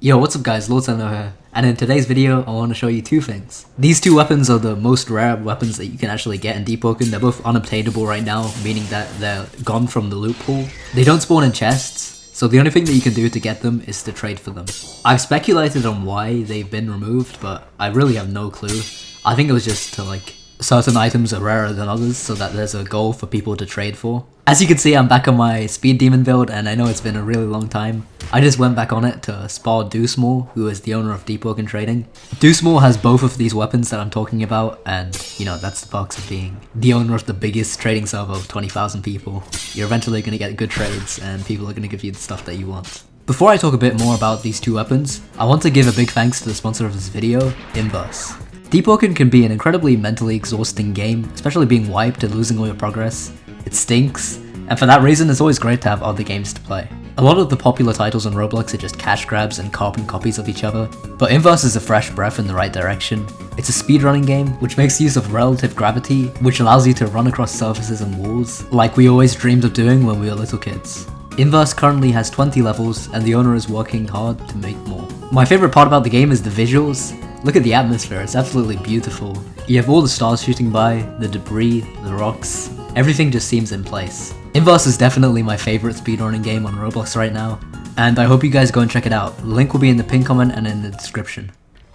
Yo, what's up guys, Lord here, and in today's video I want to show you two things. These two weapons are the most rare weapons that you can actually get in Deepwoken. They're both unobtainable right now, meaning that they're gone from the loot pool. They don't spawn in chests, so the only thing that you can do to get them is to trade for them. I've speculated on why they've been removed, but I really have no clue. I think it was just to certain items are rarer than others, so that there's a goal for people to trade for. As you can see, I'm back on my speed demon build, and I know it's been a really long time. I just went back on it to spar Doosmore, who is the owner of Deepwoken Trading. Doosmore has both of these weapons that I'm talking about, and you know, that's the perks of being the owner of the biggest trading server of 20,000 people. You're eventually going to get good trades, and people are going to give you the stuff that you want. Before I talk a bit more about these two weapons, I want to give a big thanks to the sponsor of this video, Inverse. Deepwoken can be an incredibly mentally exhausting game, especially being wiped and losing all your progress. It stinks, and for that reason it's always great to have other games to play. A lot of the popular titles on Roblox are just cash grabs and carbon copies of each other, but Inverse is a fresh breath in the right direction. It's a speedrunning game, which makes use of relative gravity, which allows you to run across surfaces and walls, like we always dreamed of doing when we were little kids. Inverse currently has 20 levels, and the owner is working hard to make more. My favourite part about the game is the visuals. Look at the atmosphere, it's absolutely beautiful. You have all the stars shooting by, the debris, the rocks, everything just seems in place. Inverse is definitely my favourite speedrunning game on Roblox right now, and I hope you guys go and check it out. The link will be in the pinned comment and in the description.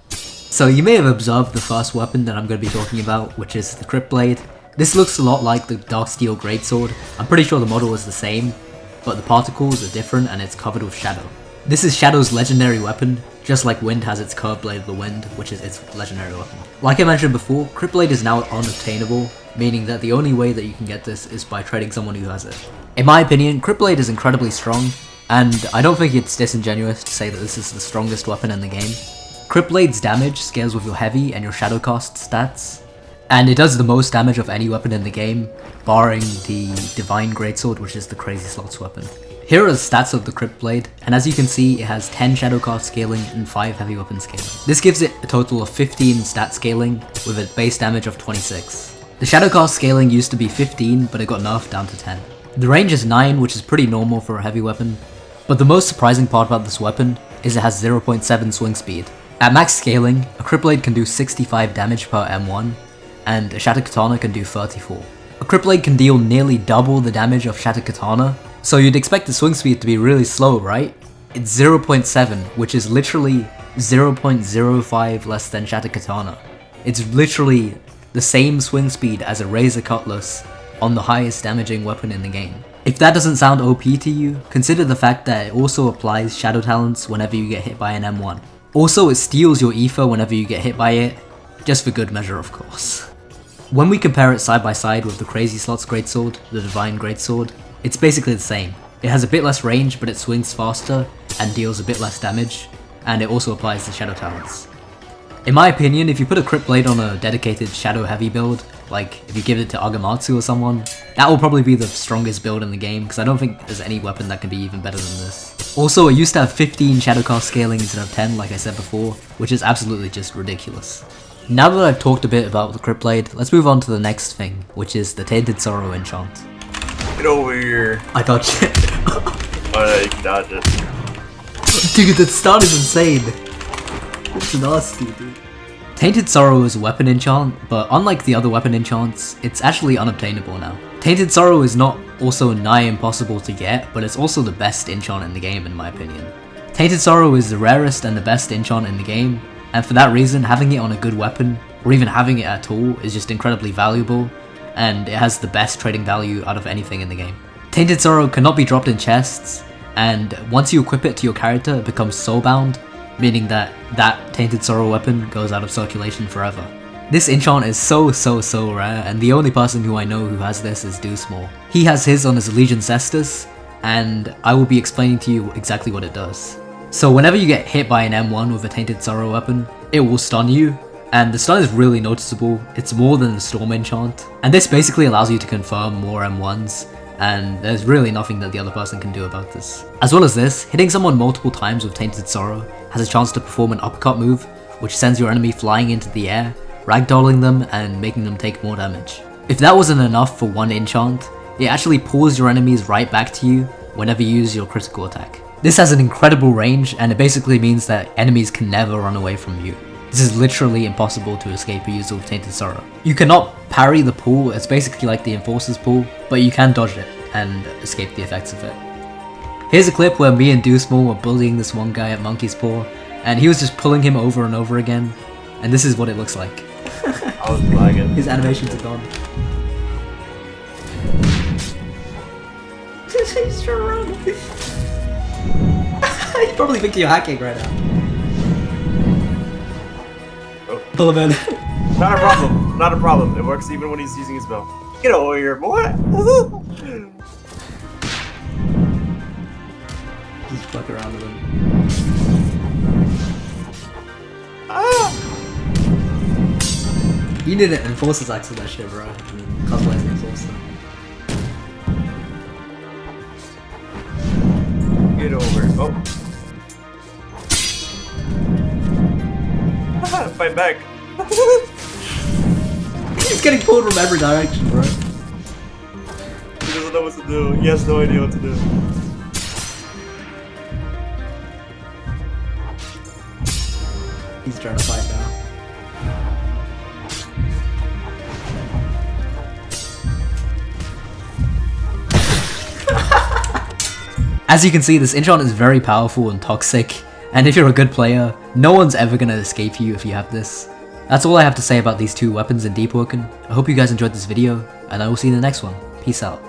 So you may have observed the first weapon that I'm going to be talking about, which is the Crypt blade. This looks a lot like the Dark Steel Greatsword. I'm pretty sure the model is the same, but the particles are different and it's covered with shadow. This is Shadow's legendary weapon, just like Wind has its curved blade of the Wind, which is its legendary weapon. Like I mentioned before, Crypt blade is now unobtainable, meaning that the only way that you can get this is by trading someone who has it. In my opinion, Crypt blade is incredibly strong, and I don't think it's disingenuous to say that this is the strongest weapon in the game. Crypt blade's damage scales with your heavy and your shadow cost stats, and it does the most damage of any weapon in the game, barring the Divine Greatsword, which is the crazy slots weapon. Here are the stats of the Crypt blade, and as you can see, it has 10 shadow cost scaling and 5 heavy weapon scaling. This gives it a total of 15 stat scaling, with a base damage of 26. The shadow cost scaling used to be 15, but it got nerfed down to 10. The range is 9, which is pretty normal for a heavy weapon, but the most surprising part about this weapon is it has 0.7 swing speed. At max scaling, a Crypt blade can do 65 damage per M1, and a Shattered Katana can do 34. A Crypt blade can deal nearly double the damage of Shattered Katana, so you'd expect the swing speed to be really slow, right? It's 0.7, which is literally 0.05 less than Shattered Katana. It's literally the same swing speed as a Razor Cutlass on the highest damaging weapon in the game. If that doesn't sound OP to you, consider the fact that it also applies Shadow Talents whenever you get hit by an M1. Also, it steals your ether whenever you get hit by it, just for good measure of course. When we compare it side by side with the Crazy Slots Greatsword, the Divine Greatsword, it's basically the same. It has a bit less range, but it swings faster and deals a bit less damage, and it also applies the Shadow Talents. In my opinion, if you put a Crypt blade on a dedicated Shadow heavy build, like if you give it to Agamatsu or someone, that will probably be the strongest build in the game, because I don't think there's any weapon that can be even better than this. Also, it used to have 15 Shadow Cost scaling instead of 10 like I said before, which is absolutely just ridiculous. Now that I've talked a bit about the Crypt blade, let's move on to the next thing, which is the Tainted Sorrow enchant. Get over here. I dodged it. Oh, you can dodge it. Dude, that start is insane. It's nasty, dude. Tainted Sorrow is a weapon enchant, but unlike the other weapon enchants, it's actually unobtainable now. Tainted Sorrow is not also nigh impossible to get, but it's also the best enchant in the game in my opinion. Tainted Sorrow is the rarest and the best enchant in the game, and for that reason, having it on a good weapon, or even having it at all, is just incredibly valuable, and it has the best trading value out of anything in the game. Tainted Sorrow cannot be dropped in chests, and once you equip it to your character, it becomes soulbound, meaning that that Tainted Sorrow weapon goes out of circulation forever. This enchant is so rare, and the only person who I know who has this is Doosmore. He has his on his Legion Cestus, and I will be explaining to you exactly what it does. So whenever you get hit by an M1 with a Tainted Sorrow weapon, it will stun you, and the stun is really noticeable. It's more than the Storm enchant, and this basically allows you to confirm more M1s, and there's really nothing that the other person can do about this. As well as this, hitting someone multiple times with Tainted Sorrow has a chance to perform an uppercut move, which sends your enemy flying into the air, ragdolling them and making them take more damage. If that wasn't enough for one enchant, it actually pulls your enemies right back to you whenever you use your critical attack. This has an incredible range, and it basically means that enemies can never run away from you. This is literally impossible to escape a user with Tainted Sorrow. You cannot parry the pull, it's basically like the Enforcer's pull, but you can dodge it and escape the effects of it. Here's a clip where me and Doosmall were bullying this one guy at Monkey's Paw, and he was just pulling him over and over again, and this is what it looks like. I was lagging. His animations are gone. He's trying to run. He probably thinks you're hacking right now. Oh. Pull him in. Not a problem. Not a problem. It works even when he's using his bell. Get over here, boy. Just fuck around with him. Ah! You need an Enforcer's axe for that shit, bro. Cosplay an Enforcer. Get over. Oh. Fight back. He's getting pulled from every direction, bro. He doesn't know what to do. He has no idea what to do. He's trying to fight now. As you can see, this enchant is very powerful and toxic, and if you're a good player, no one's ever gonna escape you if you have this. That's all I have to say about these two weapons in Deepwoken. I hope you guys enjoyed this video, and I will see you in the next one. Peace out.